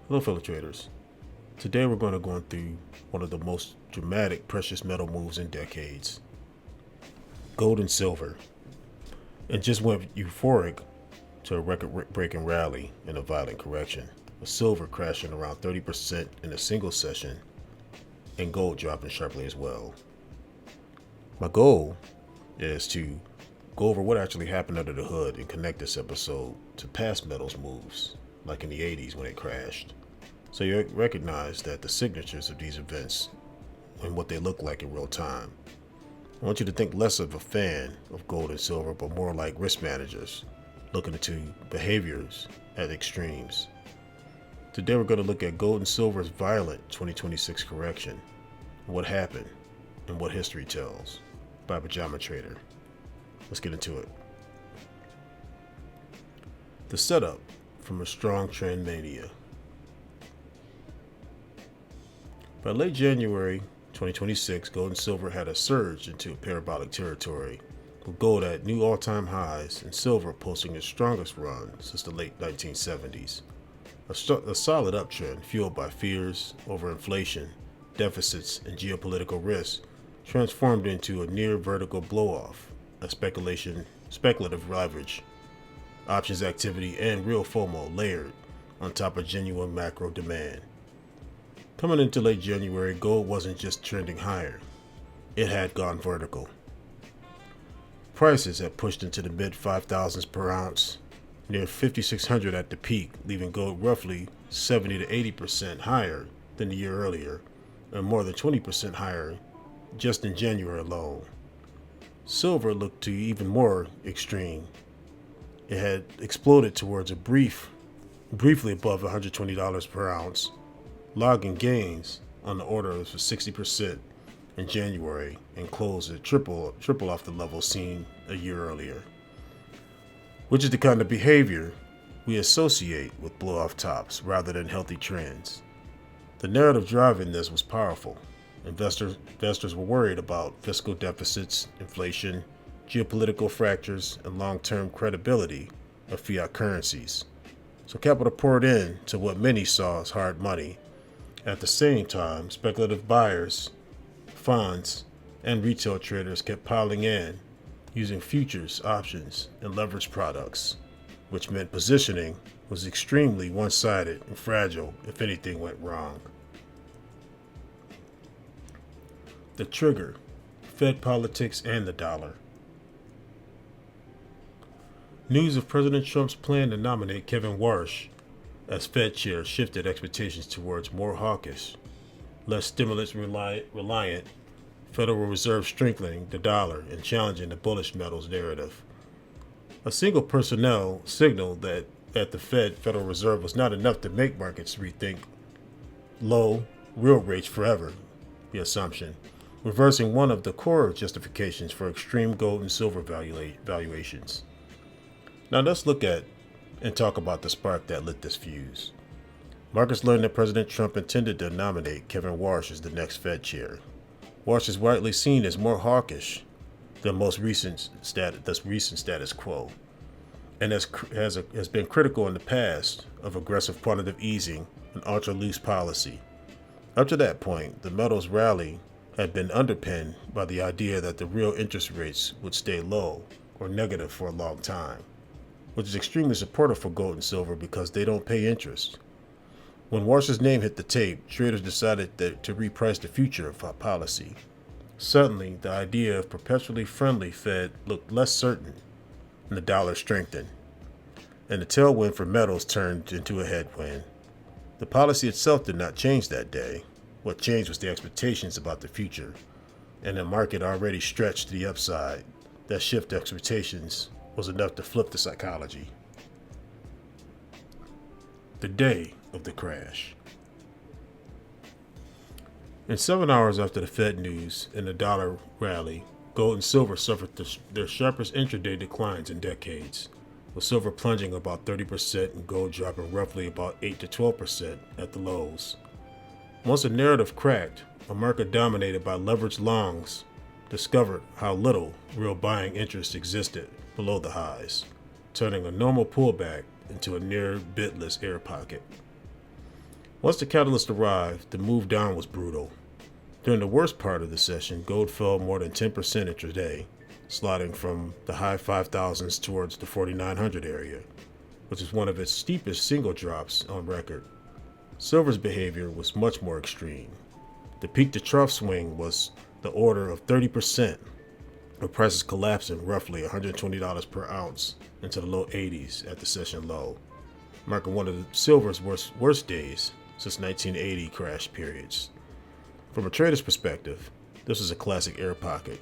Hello fellow traders. Today we're going to go through one of the most dramatic precious metal moves in decades. Gold and silver. It just went euphoric to a record-breaking rally in a violent correction, with silver crashing around 30% in a single session and gold dropping sharply as well. My goal is to go over what actually happened under the hood and connect this episode to past metals moves, like in the 80s when it crashed. So you recognize that the signatures of these events and what they look like in real time. I want you to think less of a fan of gold and silver, but more like risk managers looking into behaviors at extremes. Today we're going to look at gold and silver's violent 2026 correction, what happened, and what history tells by Pajama Trader. Let's get into it. The setup from a strong trend mania. By late January 2026, gold and silver had a surge into parabolic territory, with gold at new all-time highs and silver posting its strongest run since the late 1970s. A solid uptrend fueled by fears over inflation, deficits, and geopolitical risks transformed into a near vertical blow-off as speculative leverage, options activity, and real FOMO layered on top of genuine macro demand. Coming into late January, gold wasn't just trending higher, it had gone vertical. Prices had pushed into the mid 5,000s per ounce, near 5,600 at the peak, leaving gold roughly 70 to 80% higher than the year earlier, and more than 20% higher just in January alone. Silver looked to even more extreme. It had exploded towards a briefly above $120 per ounce, logging gains on the order of 60% in January and closed at triple off the level seen a year earlier, which is the kind of behavior we associate with blow-off tops rather than healthy trends. The narrative driving this was powerful. Investors were worried about fiscal deficits, inflation, geopolitical fractures, and long-term credibility of fiat currencies. So capital poured in to what many saw as hard money. At the same time, speculative buyers, funds, and retail traders kept piling in using futures, options, and leverage products, which meant positioning was extremely one-sided and fragile if anything went wrong. The trigger, Fed politics and the dollar. News of President Trump's plan to nominate Kevin Warsh as Fed chair shifted expectations towards more hawkish, less stimulus-reliant Federal Reserve strengthening the dollar and challenging the bullish metals narrative. A single personnel signal that at the Federal Reserve was not enough to make markets rethink low real rates forever, the assumption, reversing one of the core justifications for extreme gold and silver valuations. Now let's look at and talk about the spark that lit this fuse. Markets learned that President Trump intended to nominate Kevin Warsh as the next Fed chair. Warsh is widely seen as more hawkish than recent status quo, and has been critical in the past of aggressive quantitative easing and ultra-loose policy. Up to that point, the metals rally had been underpinned by the idea that the real interest rates would stay low or negative for a long time, which is extremely supportive for gold and silver because they don't pay interest. When Warsh's name hit the tape, traders decided to reprice the future of policy. Suddenly, the idea of perpetually friendly Fed looked less certain, and the dollar strengthened, and the tailwind for metals turned into a headwind. The policy itself did not change that day. What changed was the expectations about the future, and the market already stretched to the upside. That shift in expectations was enough to flip the psychology. The day of the crash. In 7 hours after the Fed news and the dollar rally, gold and silver suffered their sharpest intraday declines in decades, with silver plunging about 30% and gold dropping roughly about 8 to 12% at the lows. Once the narrative cracked, a market dominated by leveraged longs discovered how little real buying interest existed below the highs, turning a normal pullback into a near bitless air pocket. Once the catalyst arrived, the move down was brutal. During the worst part of the session, gold fell more than 10% intraday, sliding from the high 5,000s towards the 4,900 area, which is one of its steepest single drops on record. Silver's behavior was much more extreme. The peak to trough swing was the order of 30%, with prices collapsing roughly $120 per ounce into the low 80s at the session low, marking one of the silver's worst days since 1980 crash periods. From a trader's perspective, this was a classic air pocket.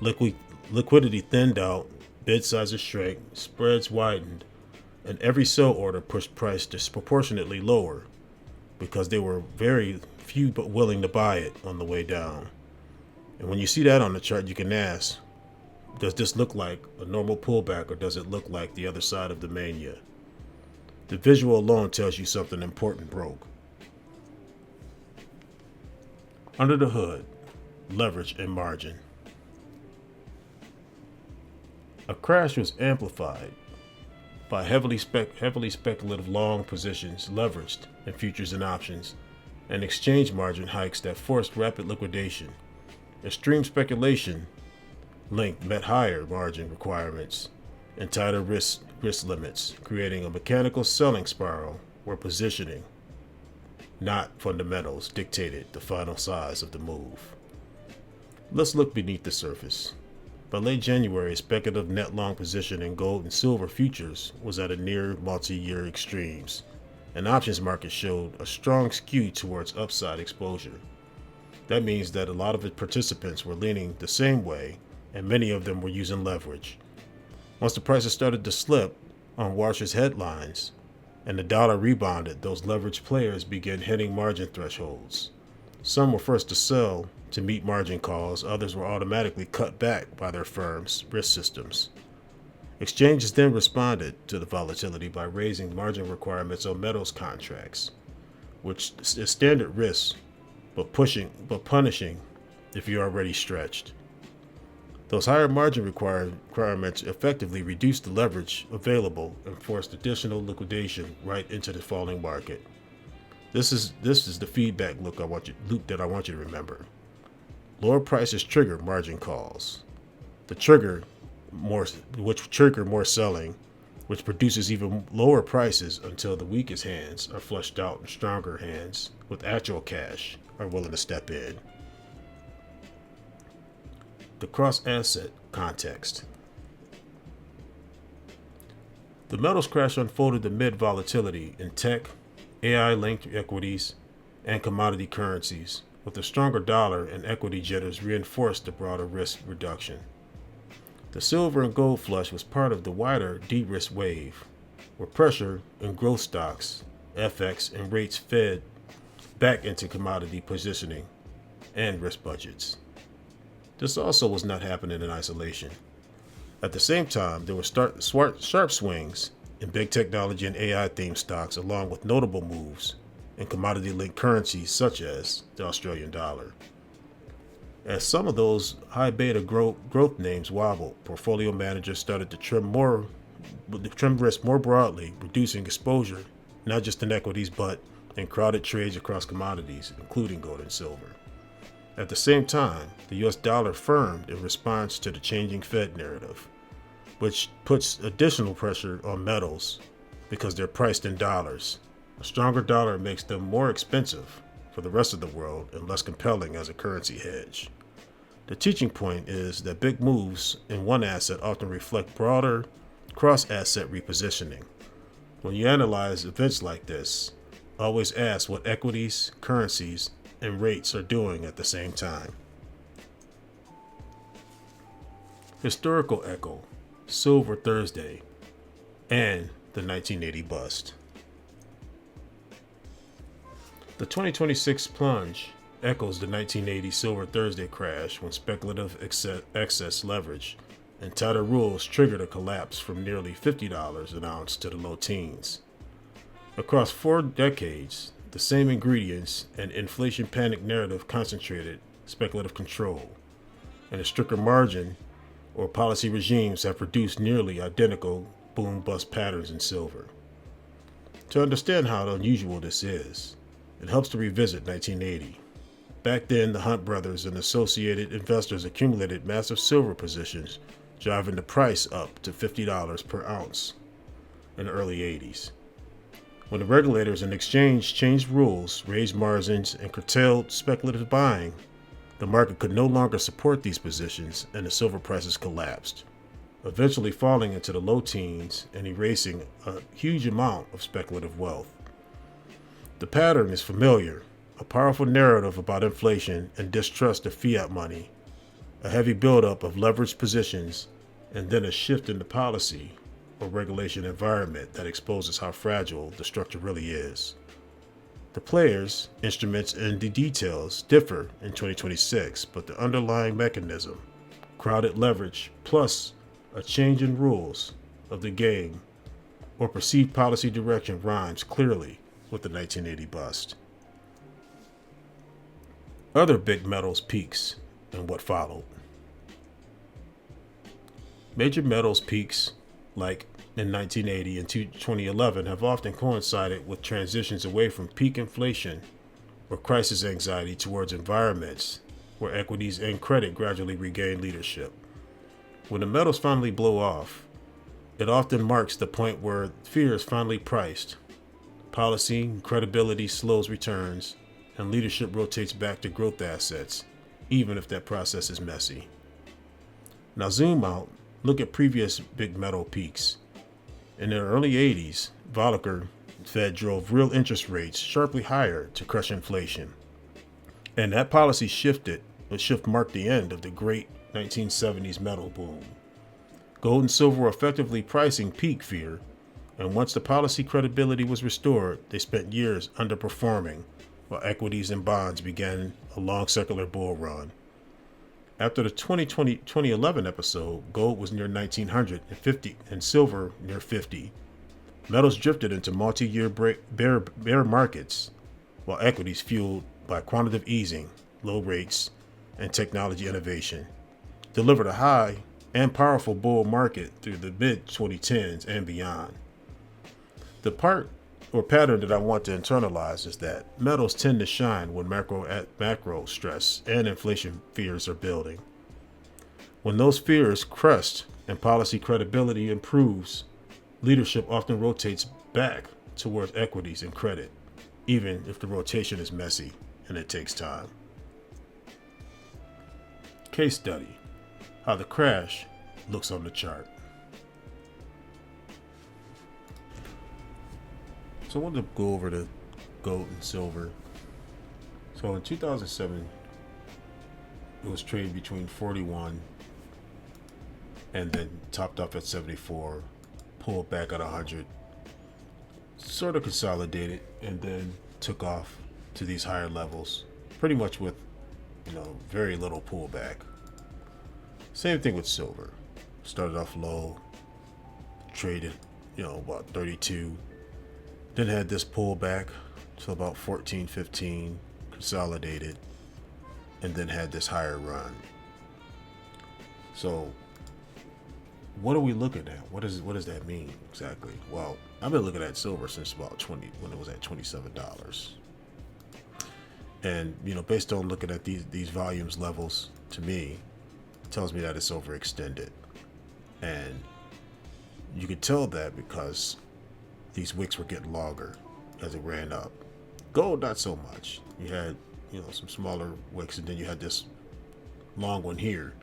Liquidity thinned out, bid sizes shrank, spreads widened, and every sell order pushed price disproportionately lower because there were very few but willing to buy it on the way down. And when you see that on the chart, you can ask, does this look like a normal pullback or does it look like the other side of the mania? The visual alone tells you something important broke. Under the hood, leverage and margin. A crash was amplified by heavily speculative long positions leveraged in futures and options, and exchange margin hikes that forced rapid liquidation. Extreme speculation met higher margin requirements and tighter risk limits, creating a mechanical selling spiral where positioning, not fundamentals, dictated the final size of the move. Let's look beneath the surface. By late January, speculative net long position in gold and silver futures was at a near multi-year extremes, and options market showed a strong skew towards upside exposure. That means that a lot of its participants were leaning the same way, and many of them were using leverage. Once the prices started to slip on Washer's headlines, and the dollar rebounded, those leveraged players began hitting margin thresholds. Some were first to sell to meet margin calls, others were automatically cut back by their firms' risk systems. Exchanges then responded to the volatility by raising margin requirements on metals contracts, which is standard risk, but punishing if you're already stretched. Those higher margin requirements effectively reduced the leverage available and forced additional liquidation right into the falling market. This is the feedback loop that I want you to remember. Lower prices trigger margin calls. Which trigger more selling, which produces even lower prices until the weakest hands are flushed out and stronger hands with actual cash are willing to step in. The cross-asset context. The metals crash unfolded amid volatility in tech, AI-linked equities, and commodity currencies, with a stronger dollar and equity jitters reinforced the broader risk reduction. The silver and gold flush was part of the wider de-risk wave, where pressure in growth stocks, FX, and rates fed back into commodity positioning and risk budgets. This also was not happening in isolation. At the same time, there were sharp swings in big technology and AI-themed stocks, along with notable moves in commodity-linked currencies such as the Australian dollar. As some of those high beta growth names wobbled, portfolio managers started to trim risk more broadly, reducing exposure not just in equities but in crowded trades across commodities, including gold and silver. At the same time, the US dollar firmed in response to the changing Fed narrative, which puts additional pressure on metals because they're priced in dollars. A stronger dollar makes them more expensive for the rest of the world and less compelling as a currency hedge. The teaching point is that big moves in one asset often reflect broader cross-asset repositioning. When you analyze events like this, always ask what equities, currencies, and rates are doing at the same time. Historical echo, Silver Thursday, and the 1980 bust. The 2026 plunge echoes the 1980 Silver Thursday crash when speculative excess leverage and tighter rules triggered a collapse from nearly $50 an ounce to the low teens. Across 4 decades, the same ingredients and inflation panic narrative concentrated speculative control, and a stricter margin or policy regimes have produced nearly identical boom-bust patterns in silver. To understand how unusual this is, It helps to revisit 1980. Back then, the Hunt brothers and associated investors accumulated massive silver positions, driving the price up to $50 per ounce in the early 80s. When the regulators and exchange changed rules, raised margins, and curtailed speculative buying, the market could no longer support these positions and the silver prices collapsed, eventually falling into the low teens and erasing a huge amount of speculative wealth. The pattern is familiar: a powerful narrative about inflation and distrust of fiat money, a heavy buildup of leveraged positions, and then a shift in the policy or regulation environment that exposes how fragile the structure really is. The players, instruments, and the details differ in 2026, but the underlying mechanism, crowded leverage plus a change in rules of the game or perceived policy direction, rhymes clearly with the 1980 bust. Other big metals peaks and what followed. Major metals peaks like in 1980 and 2011 have often coincided with transitions away from peak inflation or crisis anxiety towards environments where equities and credit gradually regain leadership. When the metals finally blow off, it often marks the point where fear is finally priced, policy and credibility slows returns, and leadership rotates back to growth assets, even if that process is messy. Now zoom out, look at previous big metal peaks. In the early 80s, Volcker Fed drove real interest rates sharply higher to crush inflation. And that policy shift marked the end of the great 1970s metal boom. Gold and silver were effectively pricing peak fear, and once the policy credibility was restored, they spent years underperforming, while equities and bonds began a long secular bull run. After the 2011 episode, gold was near 1950 and silver near 50. Metals drifted into multi-year bear markets, while equities fueled by quantitative easing, low rates, and technology innovation delivered a high and powerful bull market through the mid-2010s and beyond. The pattern that I want to internalize is that metals tend to shine when macro stress and inflation fears are building. When those fears crest and policy credibility improves, leadership often rotates back towards equities and credit, even if the rotation is messy and it takes time. Case study: how the crash looks on the chart. So I wanted to go over the gold and silver. So in 2007, it was traded between 41 and then topped off at 74, pulled back at 100, sort of consolidated, and then took off to these higher levels, pretty much with, very little pullback. Same thing with silver. Started off low, traded, about 32. Then had this pullback to about 14, 15, consolidated, and then had this higher run. So what are we looking at? What does that mean exactly? Well, I've been looking at silver since about when it was at $27. And based on looking at these volumes levels, to me, it tells me that it's overextended. And you could tell that because these wicks were getting longer as it ran up. Gold, not so much. You had, some smaller wicks, and then you had this long one here.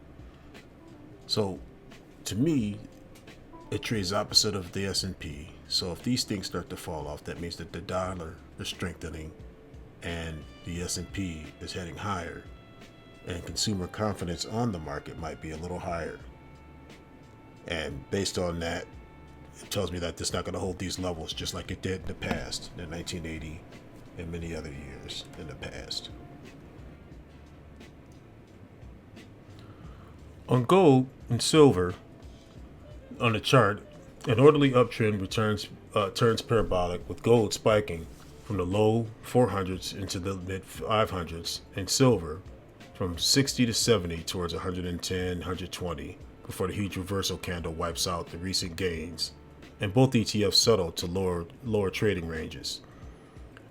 So, to me, it trades opposite of the S&P. So if these things start to fall off, that means that the dollar is strengthening and the S&P is heading higher, and consumer confidence on the market might be a little higher. And based on that, it tells me that it's not going to hold these levels just like it did in the past, in 1980 and many other years in the past. On gold and silver, on the chart, an orderly uptrend turns parabolic, with gold spiking from the low 400s into the mid 500s, and silver from 60 to 70 towards 110, 120, before the huge reversal candle wipes out the recent gains, and both ETFs settle to lower trading ranges.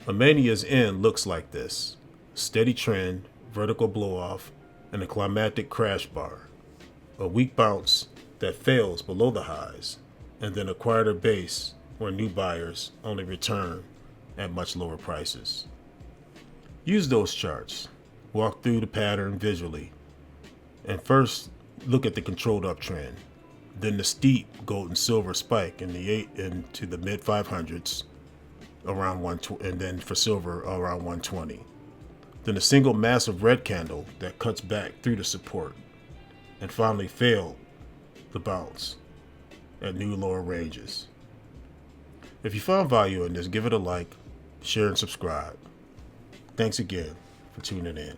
A mania's end looks like this: steady trend, vertical blow-off, and a climactic crash bar. A weak bounce that fails below the highs, and then a quieter base where new buyers only return at much lower prices. Use those charts, walk through the pattern visually, and first look at the controlled uptrend, then the steep gold and silver spike into the mid 500s around 120, and then for silver around 120. Then a single massive red candle that cuts back through the support, and finally failed the bounce at new lower ranges. If you found value in this, give it a like, share, and subscribe. Thanks again for tuning in.